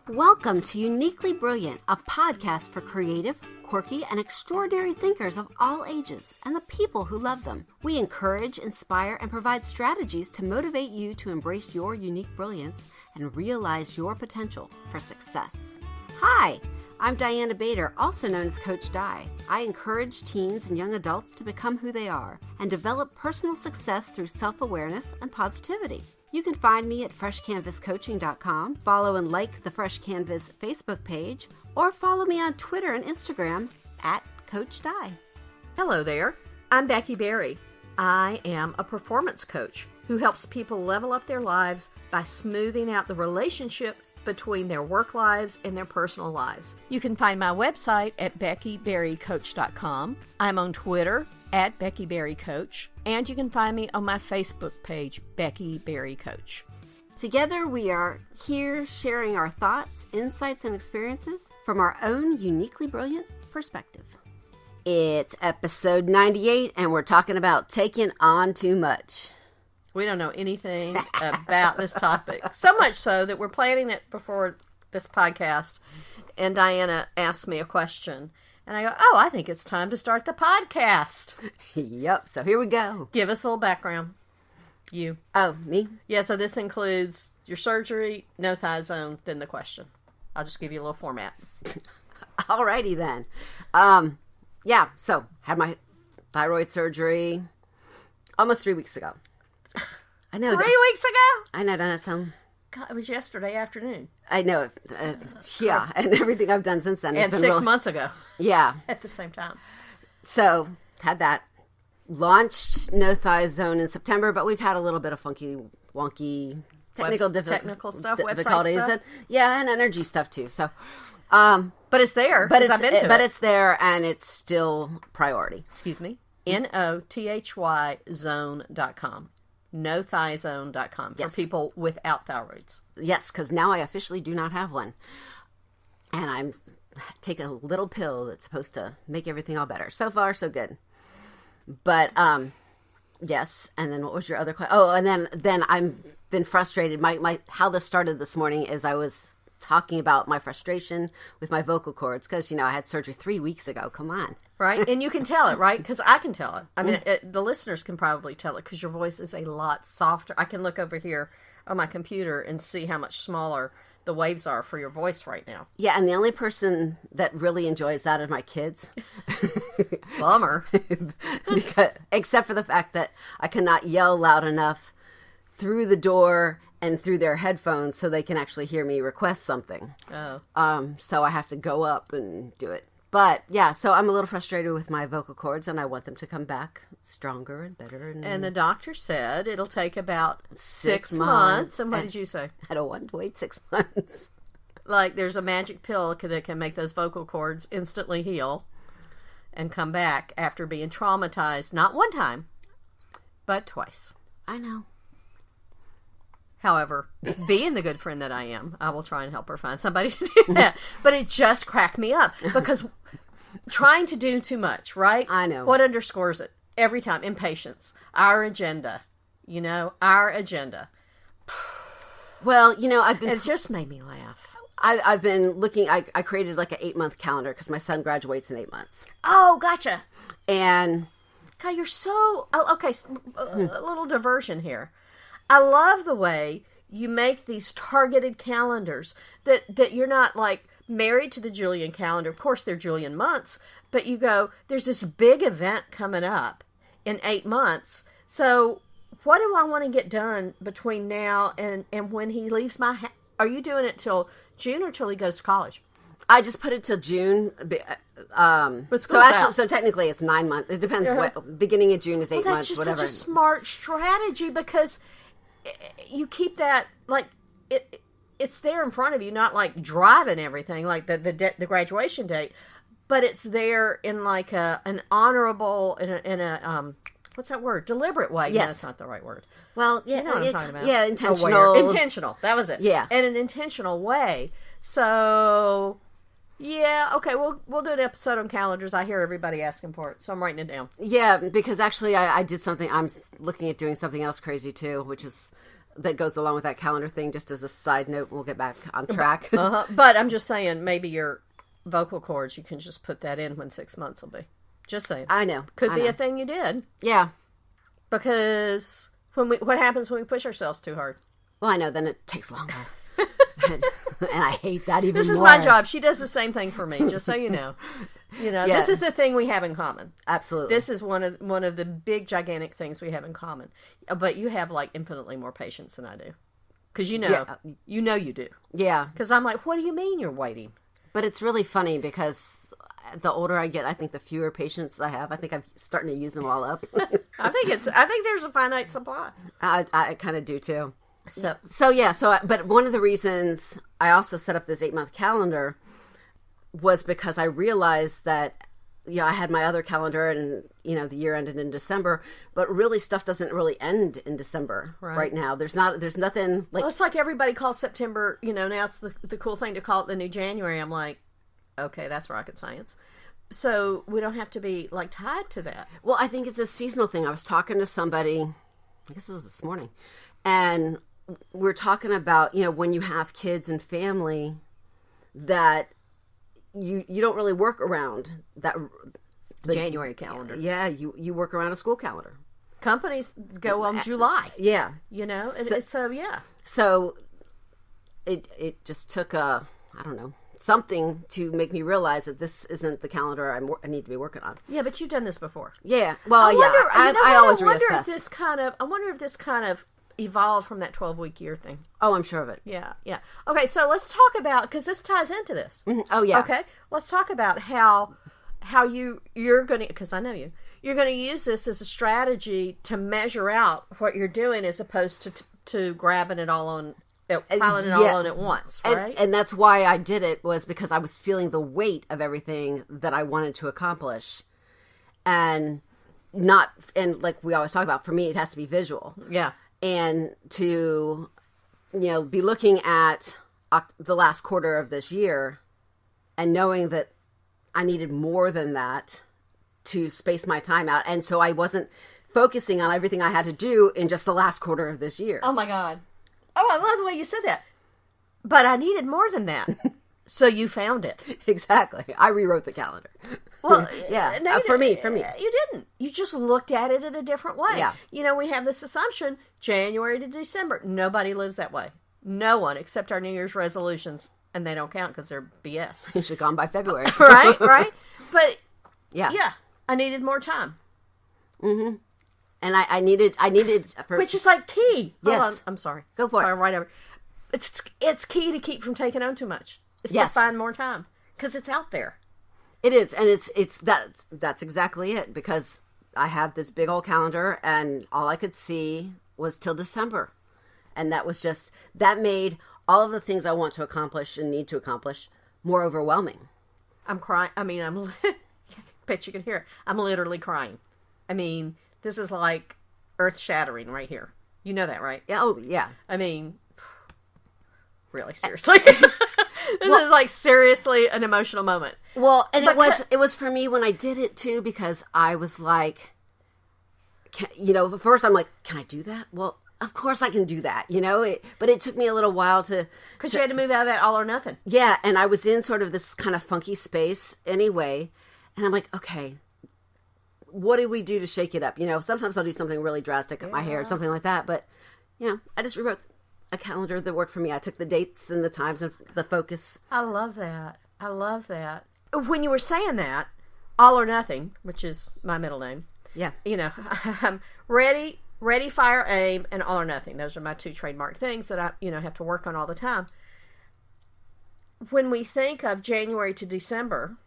Welcome to Uniquely Brilliant, a podcast for creative, quirky, and extraordinary thinkers of all ages and the people who love them. We encourage, inspire, and provide strategies to motivate you to embrace your unique brilliance and realize your potential for success. Hi, I'm Diana Bader, also known as Coach Di. I encourage teens and young adults to become who they are and develop personal success through self-awareness and positivity. You can find me at freshcanvascoaching.com, follow and like the Fresh Canvas Facebook page, or follow me on Twitter and Instagram at Coach Di. Hello there, I'm Becky Berry. I am a performance coach who helps people level up their lives by smoothing out the relationship between their work lives and their personal lives. You can find my website at beckyberrycoach.com. I'm on Twitter at Becky Berry Coach, and you can find me on my Facebook page, Becky Berry Coach. Together we are here sharing our thoughts, insights, and experiences from our own uniquely brilliant perspective. It's episode 98, and we're talking about taking on too much. We don't know anything about this topic. So much so that we're planning it before this podcast, and Diana asked me a question. And I go, I think it's time to start the podcast. Yep, so here we go. Give us a little background. You. Oh, me? Yeah, so this includes your surgery, no thigh zone, then the question. I'll just give you a little format. Alrighty then. So had my thyroid surgery almost 3 weeks ago. I know. 3 weeks ago? I know, doesn't that sound... God, it was yesterday afternoon. I know. Yeah, and everything I've done since then. And 6 months ago. Yeah. At the same time. So, had that. Launched No Thigh Zone in September, but we've had a little bit of funky, wonky, technical stuff, difficulties. website stuff? And energy stuff too. So, but it's there. But it's there, and it's still priority. Excuse me. NOTHY zone.com. NoThighZone.com for people without thyroids. Yes, because now I officially do not have one. And I'm take a little pill that's supposed to make everything all better. So far, so good. But, yes. And then what was your other question? Oh, and then I'm been frustrated. My how this started this morning is I was talking about my frustration with my vocal cords because, I had surgery 3 weeks ago. Come on. Right? And you can tell it, right? Because I can tell it. I mean, the listeners can probably tell it because your voice is a lot softer. I can look over here on my computer and see how much smaller the waves are for your voice right now. Yeah, and the only person that really enjoys that are my kids. Bummer. Except for the fact that I cannot yell loud enough through the door and through their headphones so they can actually hear me request something. Oh. So I have to go up and do it. But, yeah, so I'm a little frustrated with my vocal cords, and I want them to come back stronger and better. And the doctor said it'll take about 6 months. And what did you say? I don't want to wait 6 months. Like, there's a magic pill that can make those vocal cords instantly heal and come back after being traumatized, not one time, but twice. I know. However, being the good friend that I am, I will try and help her find somebody to do that. But it just cracked me up because trying to do too much, right? I know. What underscores it? Every time, impatience. Our agenda. Our agenda. Well, It just made me laugh. I've been looking, I created like an 8-month calendar because my son graduates in 8 months. Oh, gotcha. And... God, you're so... Okay, a little diversion here. I love the way you make these targeted calendars that you're not like married to the Julian calendar. Of course, they're Julian months, but you go, there's this big event coming up in 8 months. So what do I want to get done between now and when he leaves my house? Are you doing it till June or till he goes to college? I just put it till June. So technically it's 9 months. It depends. What beginning of June is 8 months. That's just such a smart strategy because you keep that like it's there in front of you, not like driving everything like the graduation date, but it's there in like an honorable in a what's that word? Deliberate way. Yes, no, that's not the right word. Well, yeah, you know what I'm talking about. Yeah, intentional. Intentional. That was it. Yeah, in an intentional way. So. Yeah, okay, we'll do an episode on calendars. I hear everybody asking for it, so I'm writing it down. Yeah, because actually I did something, I'm looking at doing something else crazy too, which is that goes along with that calendar thing, just as a side note. We'll get back on track. But I'm just saying, maybe your vocal cords, you can just put that in when 6 months will be. Just saying. I know. Could be a thing you did. Yeah. Because what happens when we push ourselves too hard? Well, I know. Then it takes longer. and I hate that even more. This is my job. She does the same thing for me, just so you know. This is the thing we have in common. Absolutely. This is one of the big, gigantic things we have in common. But you have, like, infinitely more patience than I do. Because you do. Yeah. Because I'm like, what do you mean you're waiting? But it's really funny because the older I get, I think the fewer patience I have. I think I'm starting to use them all up. I think there's a finite supply. I kind of do too. But one of the reasons I also set up this 8-month calendar was because I realized that, I had my other calendar and, the year ended in December, but really stuff doesn't really end in December right now. There's nothing like... Well, it's like everybody calls September, now it's the cool thing to call it the new January. I'm like, okay, that's rocket science. So we don't have to be, like, tied to that. Well, I think it's a seasonal thing. I was talking to somebody, I guess it was this morning, and we're talking about, when you have kids and family, that you don't really work around that the January calendar. Yeah, you work around a school calendar. Companies go on July. Yeah. So it just took something to make me realize that this isn't the calendar I need to be working on. Yeah, but you've done this before. Yeah. Well, I always reassess. I wonder if this kind of evolved from that 12-week year thing. Oh, I'm sure of it. Yeah. Okay, so let's talk about, because this ties into this. Mm-hmm. Oh, yeah. Okay, let's talk about how you're going to, because I know you're going to use this as a strategy to measure out what you're doing as opposed to grabbing it all on, piling it all on at once, right? And that's why I did it, was because I was feeling the weight of everything that I wanted to accomplish. And like we always talk about, for me, it has to be visual. Yeah. And to, be looking at the last quarter of this year and knowing that I needed more than that to space my time out. And so I wasn't focusing on everything I had to do in just the last quarter of this year. Oh, my God. Oh, I love the way you said that. But I needed more than that. So you found it. Exactly. I rewrote the calendar. Well, yeah, for me. You didn't. You just looked at it in a different way. Yeah. We have this assumption, January to December. Nobody lives that way. No one, except our New Year's resolutions. And they don't count because they're BS. You should have gone by February. Right? But, yeah, I needed more time. Mm-hmm. And I needed... Which is like key. Yes. Hold on. I'm sorry. Go for it. Right over. It's key to keep from taking on too much. It's to find more time. Because it's out there. It is, and that's exactly it, because I have this big old calendar, and all I could see was till December, and that made all of the things I want to accomplish and need to accomplish more overwhelming. I'm crying. I mean, bet you can hear it. I'm literally crying. I mean, this is like earth-shattering right here. You know that, right? Yeah. Oh, yeah. I mean, really, seriously. This is like seriously an emotional moment. Well, and it was for me when I did it too, because I was like, first I'm like, can I do that? Well, of course I can do that, but it took me a little while because you had to move out of that all or nothing. Yeah. And I was in sort of this kind of funky space anyway. And I'm like, okay, what do we do to shake it up? Sometimes I'll do something really drastic at my hair, something like that. But, I just rewrote a calendar that worked for me. I took the dates and the times and the focus. I love that. When you were saying that, all or nothing, which is my middle name. Yeah. Ready, fire, aim, and all or nothing. Those are my two trademark things that I, have to work on all the time. When we think of January to December,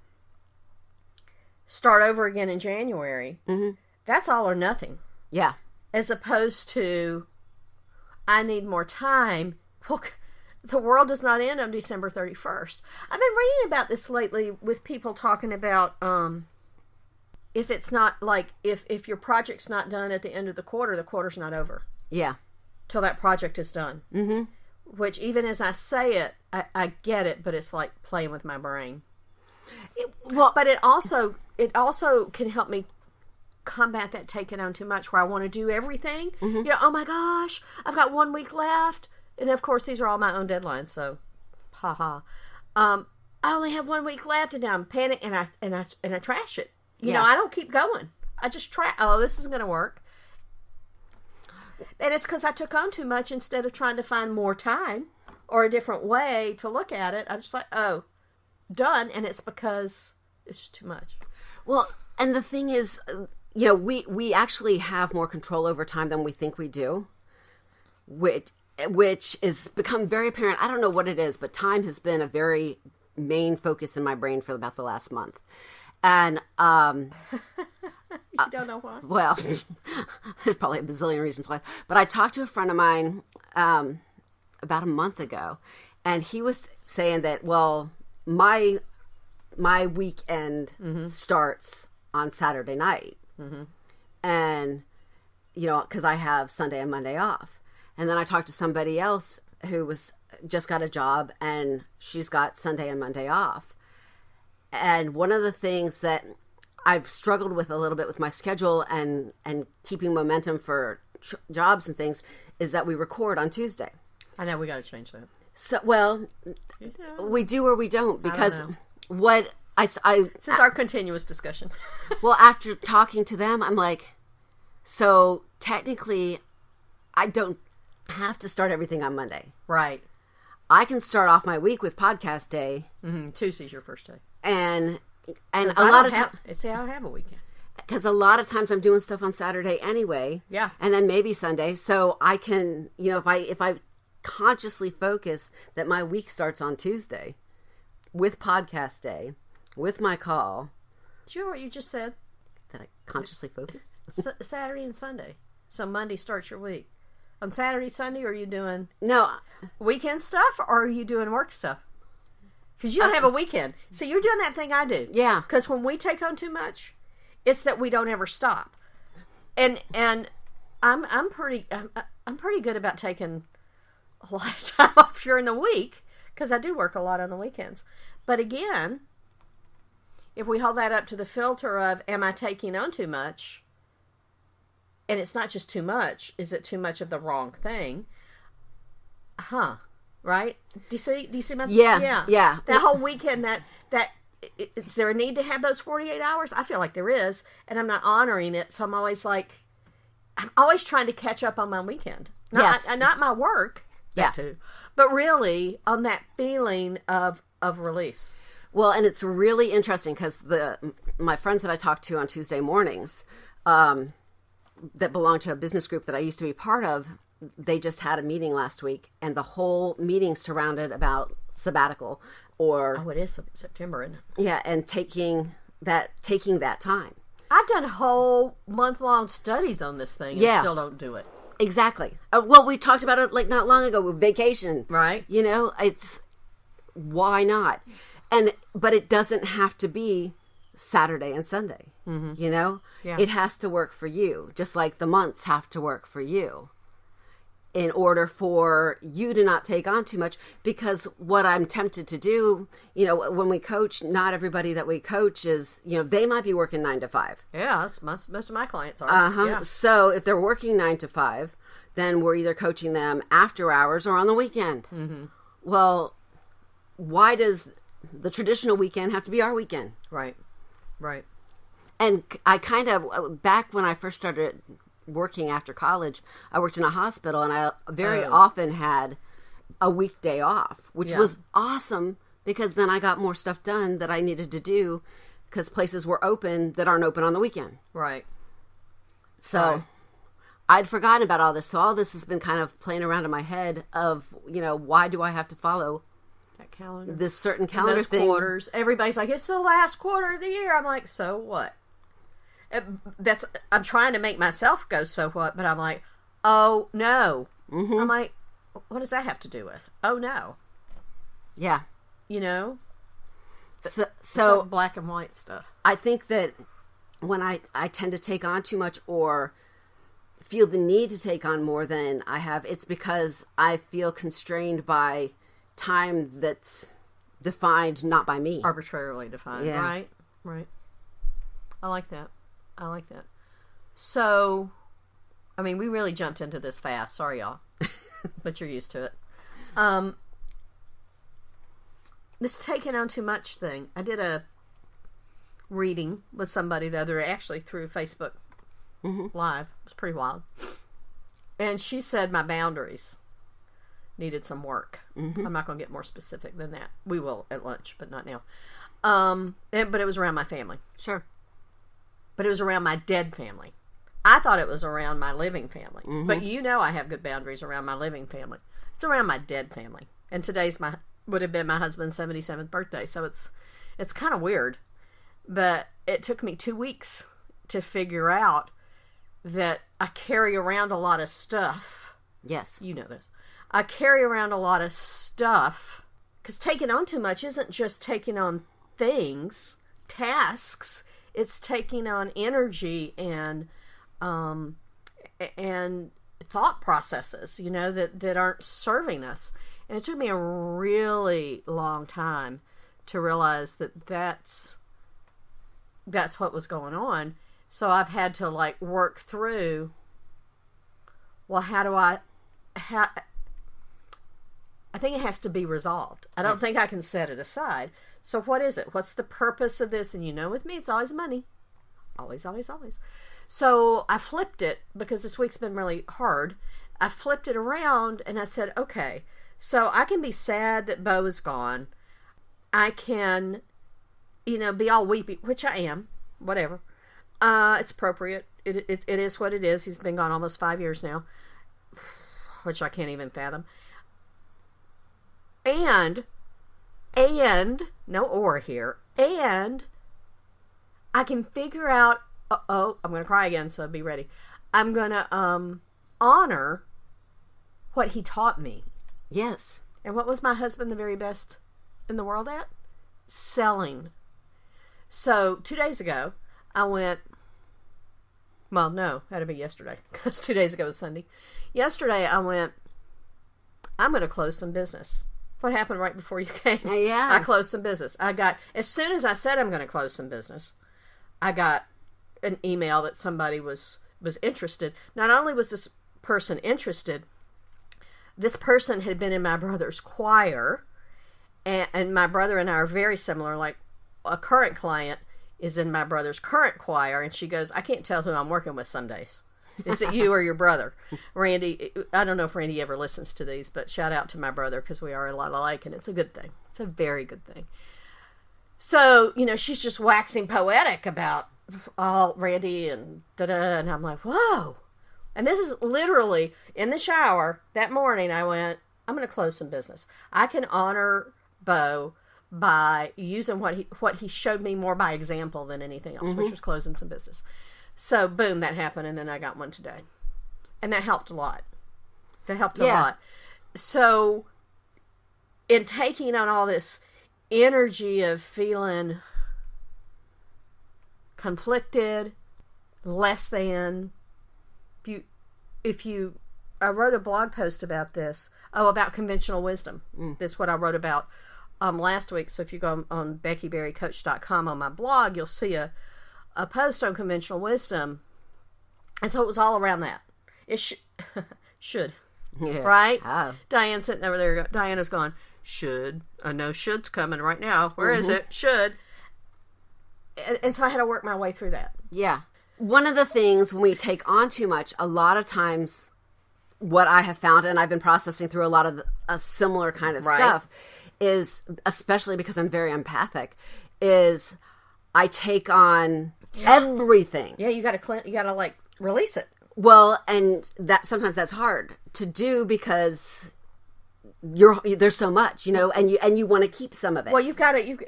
start over again in January, that's all or nothing. Yeah. As opposed to, I need more time. Well, the world does not end on December 31st. I've been reading about this lately with people talking about if it's not like, if your project's not done at the end of the quarter's not over. Yeah. Till that project is done. Mm-hmm. Which, even as I say it, I get it, but it's like playing with my brain. But it also can help me combat that taking on too much where I want to do everything. You know, oh my gosh, I've got 1 week left. And of course, these are all my own deadlines. So, haha. I only have 1 week left and now I'm panicking and I trash it. You know, I don't keep going. I just try. Oh, this isn't going to work. And it's because I took on too much instead of trying to find more time or a different way to look at it. I'm just like, oh, done. And it's because it's just too much. Well, and the thing is, you know, we actually have more control over time than we think we do, which has become very apparent. I don't know what it is, but time has been a very main focus in my brain for about the last month. And you don't know why? Well, there's probably a bazillion reasons why. But I talked to a friend of mine about a month ago, and he was saying that, well, my weekend starts on Saturday night. And, you know, because I have Sunday and Monday off. And then I talked to somebody else who was just got a job, and she's got Sunday and Monday off. And one of the things that I've struggled with a little bit with my schedule and keeping momentum for jobs and things is that we record on Tuesday. I know, we got to change that. So, well, we do or we don't, because what this is our continuous discussion. Well, after talking to them, I'm like, so technically I don't have to start everything on Monday. Right. I can start off my week with podcast day. Tuesday's your first day. And a lot of times, see, I don't have a weekend. Because a lot of times I'm doing stuff on Saturday anyway. Yeah. And then maybe Sunday. So I can, you know, if I consciously focus that my week starts on Tuesday with podcast day, with my call. Did you hear what you just said? That I consciously focus? Saturday and Sunday. So Monday starts your week. On Saturday, Sunday, are you doing weekend stuff or are you doing work stuff? Because you don't have a weekend. See, you're doing that thing I do. Yeah. Because when we take on too much, it's that we don't ever stop. And I'm pretty good about taking a lot of time off during the week because I do work a lot on the weekends. But again, if we hold that up to the filter of am I taking on too much? And it's not just too much. Is it too much of the wrong thing? Right? Do you see my... Yeah. That whole weekend, is there a need to have those 48 hours? I feel like there is, and I'm not honoring it, so I'm always trying to catch up on my weekend. Not my work, that too, but really on that feeling of release. Well, and it's really interesting because my friends that I talk to on Tuesday mornings that belong to a business group that I used to be part of, they just had a meeting last week, and the whole meeting surrounded about sabbatical or... Oh, it is September, isn't it? Yeah, and taking that time. I've done whole month-long studies on this thing and still don't do it. Exactly. Well, we talked about it like not long ago with vacation. Right. You know, it's... Why not? But it doesn't have to be Saturday and Sunday. You know? Yeah. It has to work for you, just like the months have to work for you. In order for you to not take on too much, because what I'm tempted to do, you know, when we coach, not everybody that we coach is, you know, they might be working 9 to 5. Yeah, that's most of my clients are. Yeah. So if they're working 9 to 5, then we're either coaching them after hours or on the weekend. Well, why does the traditional weekend have to be our weekend? Right. And I kind of, back when I first started working after college, I worked in a hospital, and I very often had a weekday off, which was awesome because then I got more stuff done that I needed to do because places were open that aren't open on the weekend. Right. So I'd forgotten about all this. So all this has been kind of playing around in my head of, you know, why do I have to follow that calendar? This certain calendar those thing. Quarters. Everybody's like, it's the last quarter of the year. I'm like, so what? I'm trying to make myself go, so what? But I'm like, oh no. I'm like, what does that have to do with? Oh no. Yeah. You know? So like black and white stuff. I think that when I tend to take on too much or feel the need to take on more than I have, it's because I feel constrained by time that's defined not by me. Arbitrarily defined. Yeah. Right. I like that. So, I mean, we really jumped into this fast. Sorry, y'all. But you're used to it. This taking on too much thing. I did a reading with somebody the other day, actually through Facebook Live. It was pretty wild. And she said my boundaries needed some work. I'm not going to get more specific than that. We will at lunch, but not now. But it was around my family. Sure. But it was around my dead family. I thought it was around my living family. But you know I have good boundaries around my living family. It's around my dead family. And today's would have been my husband's 77th birthday. So it's kind of weird. But it took me 2 weeks to figure out that I carry around a lot of stuff. Yes. You know this. I carry around a lot of stuff. Because taking on too much isn't just taking on things, tasks. It's taking on energy and thought processes, that aren't serving us. And it took me a really long time to realize that that's what was going on. So I've had to work through, well, I think it has to be resolved. I don't think I can set it aside. So what is it? What's the purpose of this? And with me, it's always money. Always, always, always. So I flipped it because this week's been really hard. I flipped it around and I said, okay, so I can be sad that Bo is gone. I can, be all weepy, which I am, whatever. It's appropriate. It is what it is. He's been gone almost 5 years now, which I can't even fathom. And no or here, and I can figure out, I'm going to cry again, so be ready. I'm going to honor what he taught me. Yes. And what was my husband the very best in the world at? Selling. So 2 days ago, I went, well, no, that'd be yesterday, because 2 days ago was Sunday. Yesterday, I went, I'm going to close some business. What happened right before you came? Yeah. I closed some business. As soon as I said I'm going to close some business, I got an email that somebody was interested. Not only was this person interested, this person had been in my brother's choir, and my brother and I are very similar. Like, a current client is in my brother's current choir, and she goes, I can't tell who I'm working with some days. Is it you or your brother? Randy, I don't know if Randy ever listens to these, but shout out to my brother, because we are a lot alike, and it's a good thing. It's a very good thing. So, she's just waxing poetic about all Randy and da-da, and I'm like, whoa. And this is literally in the shower that morning. I went, I'm going to close some business. I can honor Bo by using what he showed me more by example than anything else, which was closing some business. So, boom, that happened, and then I got one today. And that helped a lot. A lot. So, in taking on all this energy of feeling conflicted, less than, I wrote a blog post about this, about conventional wisdom. This is what I wrote about last week. So if you go on BeckyBerryCoach.com on my blog, you'll see a post on conventional wisdom. And so it was all around that. It should. Yeah. Right? Oh. Diane's sitting over there. Diana's gone, should. I know should's coming right now. Where is it? Should. And so I had to work my way through that. Yeah. One of the things when we take on too much, a lot of times what I have found, and I've been processing through a lot of a similar kind of stuff, is, especially because I'm very empathic, is I take on everything. Yeah, you got to release it. Well, and that sometimes that's hard to do because there's so much, and you want to keep some of it. Well, what are you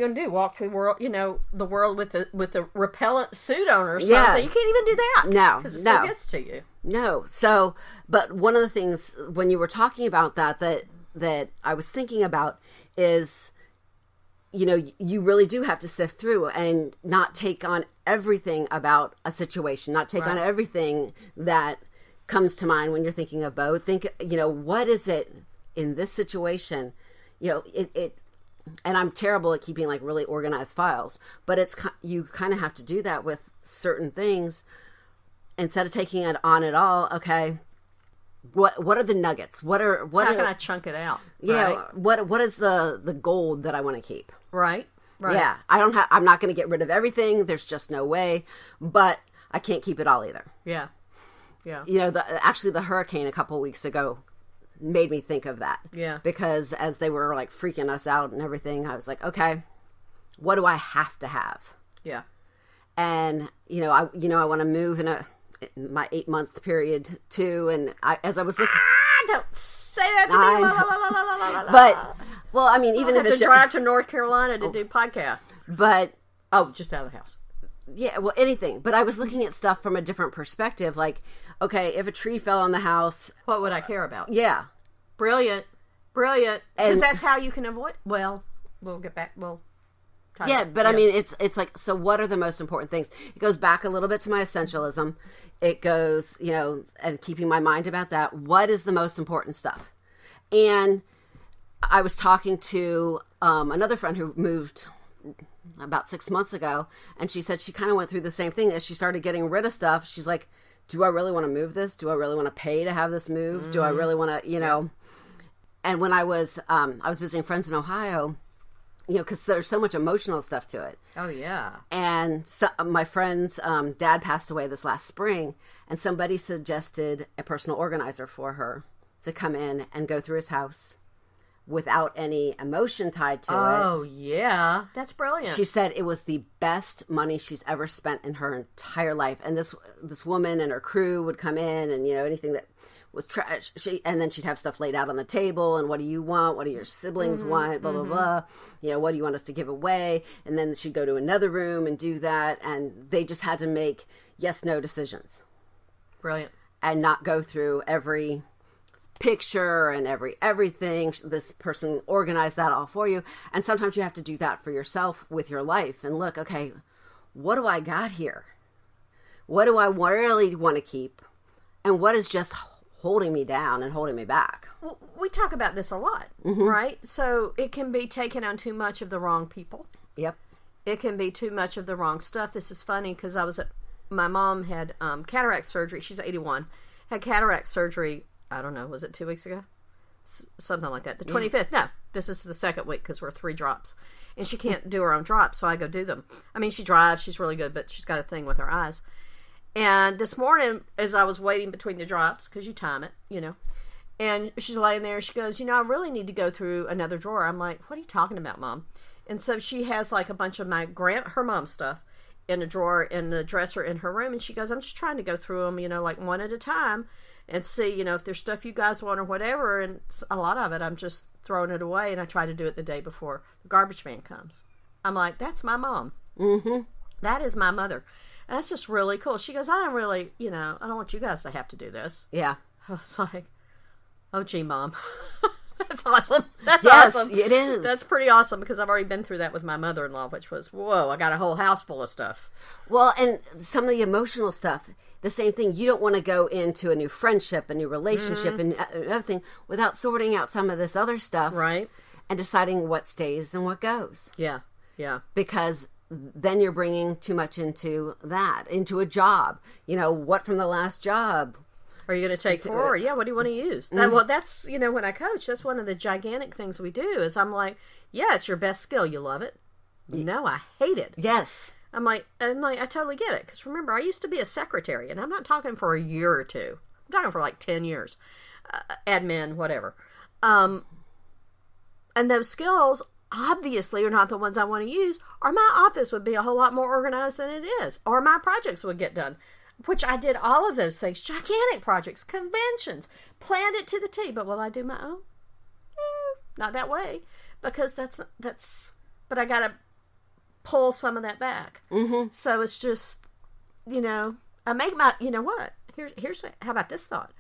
going to do? Walk through the world, the world with the repellent suit on or something? Yeah. You can't even do that. No, because it still gets to you. No. So, but one of the things when you were talking about that I was thinking about is, you really do have to sift through and not take on everything about a situation, not take on everything that comes to mind when you're thinking of Bo. Think, what is it in this situation? And I'm terrible at keeping really organized files, but you kind of have to do that with certain things instead of taking it on at all, okay, what are the nuggets? How can I chunk it out? Yeah. Right? What is the gold that I want to keep? Right. Yeah. I'm not going to get rid of everything. There's just no way, but I can't keep it all either. Yeah. Yeah. Actually the hurricane a couple weeks ago made me think of that. Yeah. Because as they were like freaking us out and everything, I was like, okay, what do I have to have? Yeah. And, I want to move in my 8-month period too. And as I was looking, don't say that to me. La, la, la, la, la, la, la. But, well, I mean, even if it's it's drive to North Carolina to do podcast. But just out of the house. Yeah, well, anything. But I was looking at stuff from a different perspective. Like, okay, if a tree fell on the house, what would I care about? Yeah, brilliant. Because that's how you can avoid. Well, we'll get back. I mean, it's like, so what are the most important things? It goes back a little bit to my essentialism. It goes, and keeping my mind about that. What is the most important stuff? And I was talking to another friend who moved about 6 months ago, and she said she kind of went through the same thing. As she started getting rid of stuff, she's like, do I really want to move this? Do I really want to pay to have this moved? Mm-hmm. Do I really want to, And when I was visiting friends in Ohio, because there's so much emotional stuff to it. Oh, yeah. And so, my friend's dad passed away this last spring, and somebody suggested a personal organizer for her to come in and go through his house without any emotion tied to it. Oh, yeah. That's brilliant. She said it was the best money she's ever spent in her entire life. And this woman and her crew would come in and, anything that was trash. And then she'd have stuff laid out on the table. And what do you want? What do your siblings want? Blah, blah, blah. What do you want us to give away? And then she'd go to another room and do that. And they just had to make yes, no decisions. Brilliant. And not go through every picture and everything. This person organized that all for you. And sometimes you have to do that for yourself with your life and look, okay, what do I got here? What do I really want to keep? And what is just holding me down and holding me back? Well, we talk about this a lot, right? So it can be taking on too much of the wrong people. Yep. It can be too much of the wrong stuff. This is funny because my mom had cataract surgery. She's 81. Had cataract surgery, I don't know, was it 2 weeks ago? Something like that. The 25th. No, this is the second week because we're 3 drops. And she can't do her own drops, so I go do them. I mean, she drives. She's really good, but she's got a thing with her eyes. And this morning, as I was waiting between the drops, because you time it, and she's laying there, she goes, I really need to go through another drawer. I'm like, what are you talking about, Mom? And so she has like a bunch of her mom's stuff in a drawer in the dresser in her room. And she goes, I'm just trying to go through them, like one at a time and see, if there's stuff you guys want or whatever. And a lot of it, I'm just throwing it away. And I try to do it the day before the garbage man comes. I'm like, that's my mom. Mm-hmm. That is my mother. And that's just really cool. She goes, I don't really, I don't want you guys to have to do this. Yeah. I was like, oh, gee, Mom. That's awesome. That's yes, awesome. It is. That's pretty awesome because I've already been through that with my mother-in-law, which was, whoa, I got a whole house full of stuff. Well, and some of the emotional stuff, the same thing. You don't want to go into a new friendship, a new relationship, and everything without sorting out some of this other stuff. Right. And deciding what stays and what goes. Yeah. Yeah. Because then you're bringing too much into a job. What from the last job? Are you going to take forward? Yeah, what do you want to use? Well, that's, when I coach, that's one of the gigantic things we do is I'm like, yeah, it's your best skill. You love it? No, I hate it. Yes. I'm like, I totally get it. Because remember, I used to be a secretary, and I'm not talking for a year or two. I'm talking for like 10 years. Admin, whatever. And those skills obviously are not the ones I want to use, or my office would be a whole lot more organized than it is, or my projects would get done. Which I did all of those things, gigantic projects, conventions, planned it to the T. But will I do my own? Not that way, because but I got to pull some of that back. Mm-hmm. So it's just, I make my, what? How about this thought?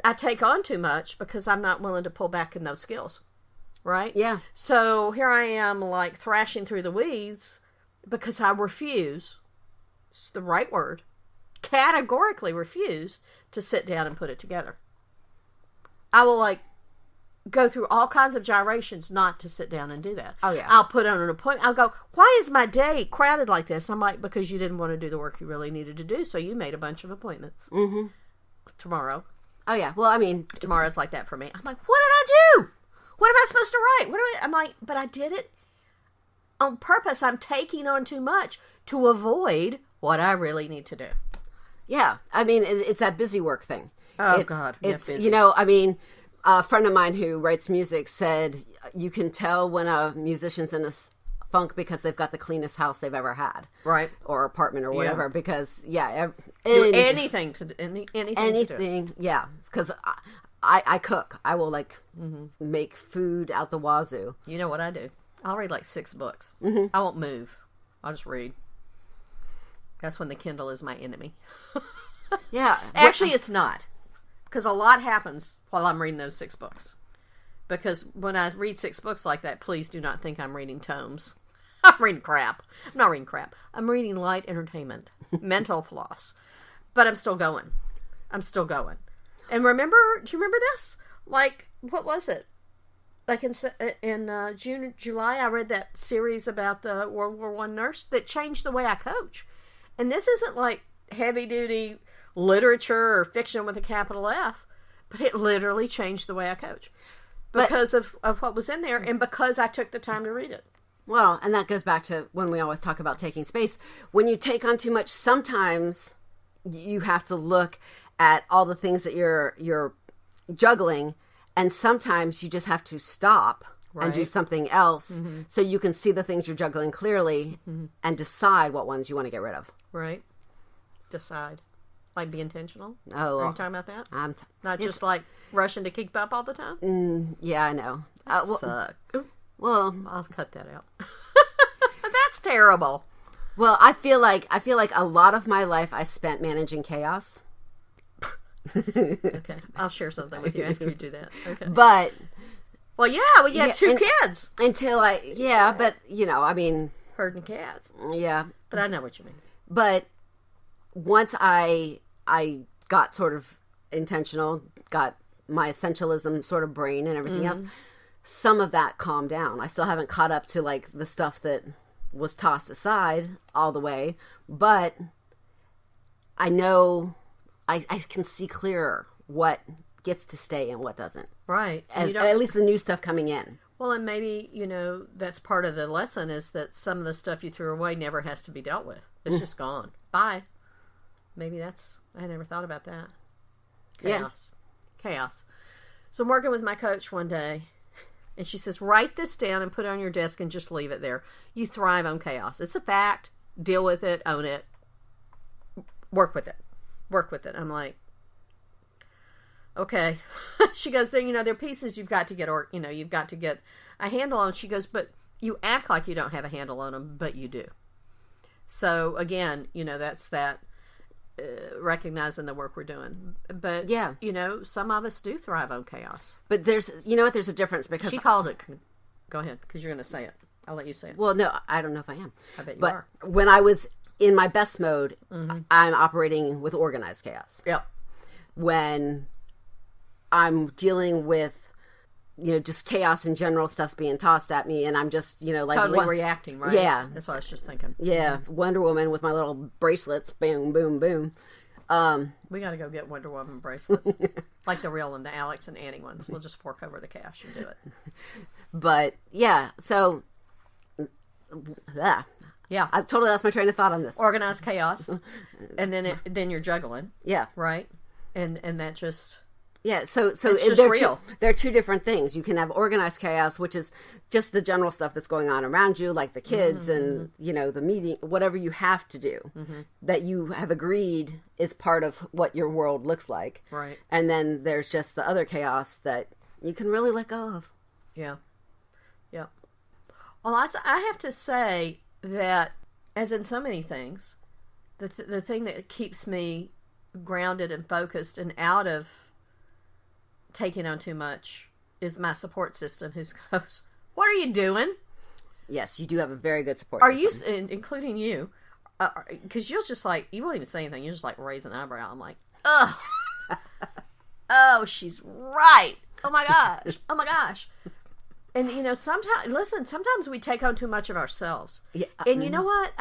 I take on too much because I'm not willing to pull back in those skills. Right? Yeah. So here I am like thrashing through the weeds because I refuse, it's the right word, categorically refuse to sit down and put it together. I will go through all kinds of gyrations not to sit down and do that. Oh, yeah. I'll put on an appointment. I'll go, why is my day crowded like this? I'm like, because you didn't want to do the work you really needed to do, so you made a bunch of appointments. Mm-hmm. Tomorrow. Oh, yeah. Well, I mean... Tomorrow's like that for me. I'm like, what did I do? What am I supposed to write? I'm like, but I did it on purpose. I'm taking on too much to avoid what I really need to do. Yeah. I mean, it's that busy work thing. Oh, God. It's, busy. you know, I mean... A friend of mine who writes music said you can tell when a musician's in a funk because they've got the cleanest house they've ever had. Right. Or apartment or whatever. Because, do anything to do. Yeah. Because I cook. I will, make food out the wazoo. You know what I do? I'll read 6 books. Mm-hmm. I won't move. I'll just read. That's when the Kindle is my enemy. Yeah. Actually, it's not. Because a lot happens while I'm reading those 6 books. Because when I read 6 books like that, please do not think I'm reading tomes. I'm reading crap. I'm not reading crap. I'm reading light entertainment. Mental floss. But I'm still going. And do you remember this? What was it? In June, July, I read that series about the World War I nurse that changed the way I coach. And this isn't heavy-duty literature or fiction with a capital F, but it literally changed the way I coach because of what was in there and because I took the time to read it. Well, and that goes back to when we always talk about taking space. When you take on too much, sometimes you have to look at all the things that you're juggling, and sometimes you just have to stop and do something else so you can see the things you're juggling clearly and decide what ones you want to get rid of. Right. Decide. Be intentional? Oh, are you talking about that? Not just rushing to keep up all the time? Yeah, I know. Suck. Well, I'll cut that out. That's terrible. Well, I feel like a lot of my life I spent managing chaos. Okay, I'll share something with you after you do that. Okay, but you have 2 kids until but I mean, herding cats. Yeah, but I know what you mean. But once I got sort of intentional, got my essentialism sort of brain and everything else, some of that calmed down. I still haven't caught up to the stuff that was tossed aside all the way, but I know I can see clearer what gets to stay and what doesn't. Right. At least the new stuff coming in. Well, and maybe, that's part of the lesson is that some of the stuff you threw away never has to be dealt with. It's just gone. Bye. Maybe I never thought about that. Chaos. So I'm working with my coach one day, and she says, write this down and put it on your desk and just leave it there. You thrive on chaos. It's a fact. Deal with it. Own it. Work with it. I'm like, okay. She goes, there are pieces you've got to get, you've got to get a handle on. She goes, but you act like you don't have a handle on them, but you do. So again, that's that recognizing the work we're doing. But some of us do thrive on chaos. But there's a difference because she calls it. Go ahead, because you're going to say it. I'll let you say it. Well, no, I don't know if I am. I bet you are. When I was in my best mode, I'm operating with organized chaos. Yep. When I'm dealing with, just chaos in general, stuff's being tossed at me, and I'm just, totally reacting, right? Yeah. That's what I was just thinking. Yeah. Wonder Woman with my little bracelets, boom, boom, boom. We got to go get Wonder Woman bracelets. Like the real one, the Alex and Annie ones. We'll just fork over the cash and do it. But, yeah, so... Yeah, I totally lost my train of thought on this. Organized chaos, and then you're juggling. Yeah, right, and that just so it's just real. They're 2 different things. You can have organized chaos, which is just the general stuff that's going on around you, like the kids and the meeting, whatever you have to do that you have agreed is part of what your world looks like. Right, and then there's just the other chaos that you can really let go of. Yeah. Well, I have to say that, as in so many things, the thing that keeps me grounded and focused and out of taking on too much is my support system, who goes, "What are you doing?" Yes, you do have a very good support system. Are you, including you, because you'll just you won't even say anything. You'll just raise an eyebrow. I'm like, ugh. Oh, she's right. Oh my gosh. Oh my gosh. And, you know, sometimes we take on too much of ourselves. Yeah. And you know what?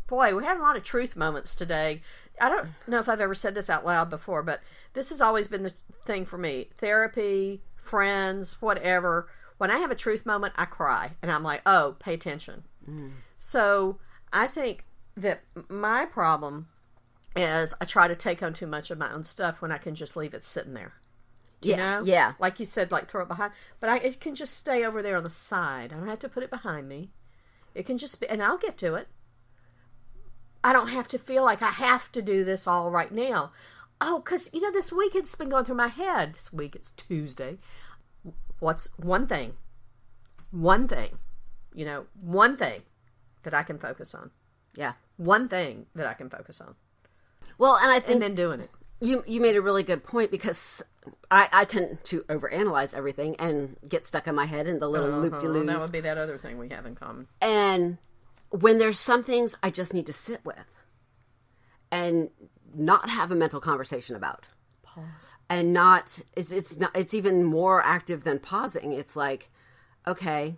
Boy, we're having a lot of truth moments today. I don't know if I've ever said this out loud before, but this has always been the thing for me. Therapy, friends, whatever. When I have a truth moment, I cry. And I'm like, oh, pay attention. So I think that my problem is I try to take on too much of my own stuff when I can just leave it sitting there. You know? Yeah. Like you said, like throw it behind. But it can just stay over there on the side. I don't have to put it behind me. It can just be, and I'll get to it. I don't have to feel like I have to do this all right now. Oh, because, you know, this week it's been going through my head. This week it's Tuesday. What's one thing, you know, one thing that I can focus on? Yeah. One thing that I can focus on. Well, and I think... And then doing it. You made a really good point, because I tend to overanalyze everything and get stuck in my head in the little loop-de-loos. That would be that other thing we have in common. And when there's some things I just need to sit with and not have a mental conversation about. Pause. And not, it's even more active than pausing. It's like, okay,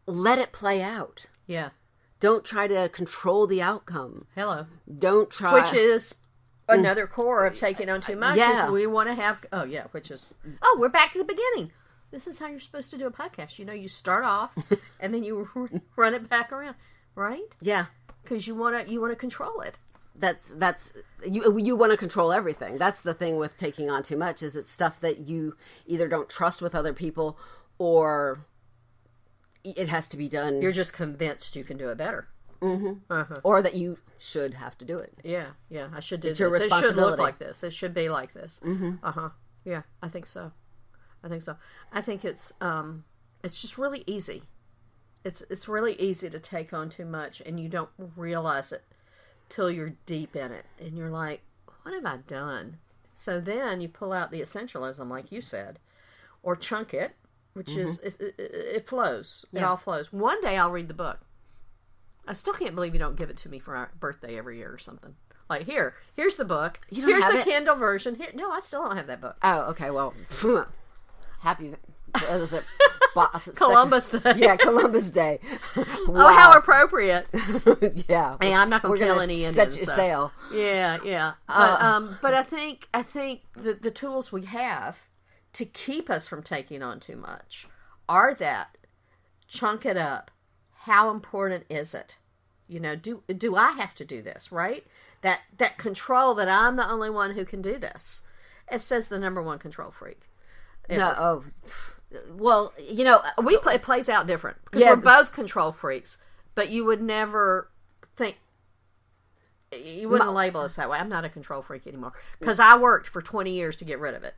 let it play out. Yeah. Don't try to control the outcome. Hello. Don't try. Which is another core of taking on too much. Yeah. Is we want to have, we're back to the beginning. This is how you're supposed to do a podcast. You know, you start off and then you run it back around, right? Yeah. Because you want to control it. That's you want to control everything. That's the thing with taking on too much, is it's stuff that you either don't trust with other people, or it has to be done. You're just convinced you can do it better. Mm-hmm. Or that you should have to do it. Yeah. I should do it's this. Your responsibility. It should look like this. It should be like this. Mm-hmm. Yeah, I think so. I think it's just really easy. It's really easy to take on too much, and you don't realize it till you're deep in it, and you're like, what have I done? So then you pull out the essentialism, like you said, or chunk it, which is, it flows. Yeah. It all flows. One day I'll read the book. I still can't believe you don't give it to me for our birthday every year or something. Like, here's the book. Here's the Kindle version. Here, no, I still don't have that book. Oh, okay. Well, happy. What is it? Columbus Day. Yeah, Columbus Day. Wow. Oh, how appropriate. Yeah. Hey, I'm not going to kill any Indians. Set your sail. Yeah. But I think the tools we have to keep us from taking on too much are that chunk it up. How important is it? You know, do I have to do this, right? That control that I'm the only one who can do this. It says the number one control freak. Ever. No, well, you know, it plays out different because we're both control freaks, but you would never think, you wouldn't label us that way. I'm not a control freak anymore because I worked for 20 years to get rid of it.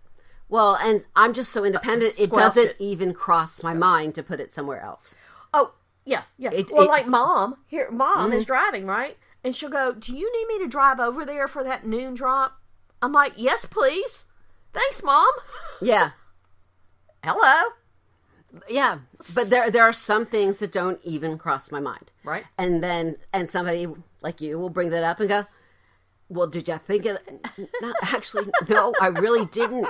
Well, and I'm just so independent, it doesn't even cross my mind to put it somewhere else. Oh, yeah. Like mom is driving, right? And she'll go, do you need me to drive over there for that noon drop? I'm like, yes, please. Thanks, Mom. Yeah. Hello. Yeah. But there are some things that don't even cross my mind. Right. And somebody like you will bring that up and go, well, did you think of it? No, actually, no, I really didn't.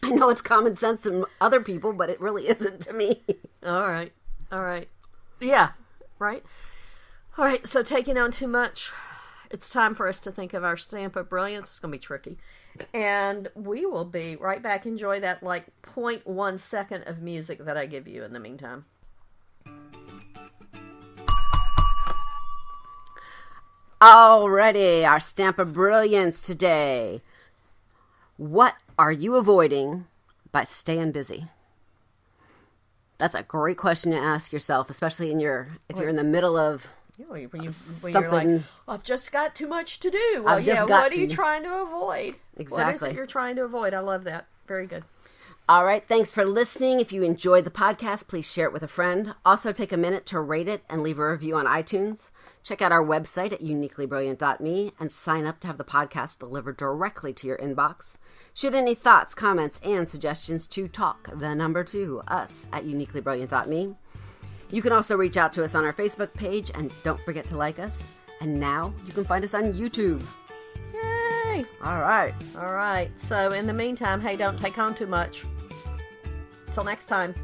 I know it's common sense to other people, but it really isn't to me. All right. Yeah. Right. All right. So taking on too much. It's time for us to think of our stamp of brilliance. It's going to be tricky. And we will be right back. Enjoy that 0.1 second of music that I give you in the meantime. Alrighty, our stamp of brilliance today. What are you avoiding by staying busy? That's a great question to ask yourself, especially if you're in the middle of when you're something. like, I've just got too much to do. Well, what are you trying to avoid? Exactly. What is it you're trying to avoid? I love that. Very good. All right. Thanks for listening. If you enjoyed the podcast, please share it with a friend. Also, take a minute to rate it and leave a review on iTunes. Check out our website at uniquelybrilliant.me and sign up to have the podcast delivered directly to your inbox. Shoot any thoughts, comments, and suggestions to us at uniquelybrilliant.me. You can also reach out to us on our Facebook page, and don't forget to like us. And now you can find us on YouTube. Yay! All right. So in the meantime, hey, don't take on too much. Till next time.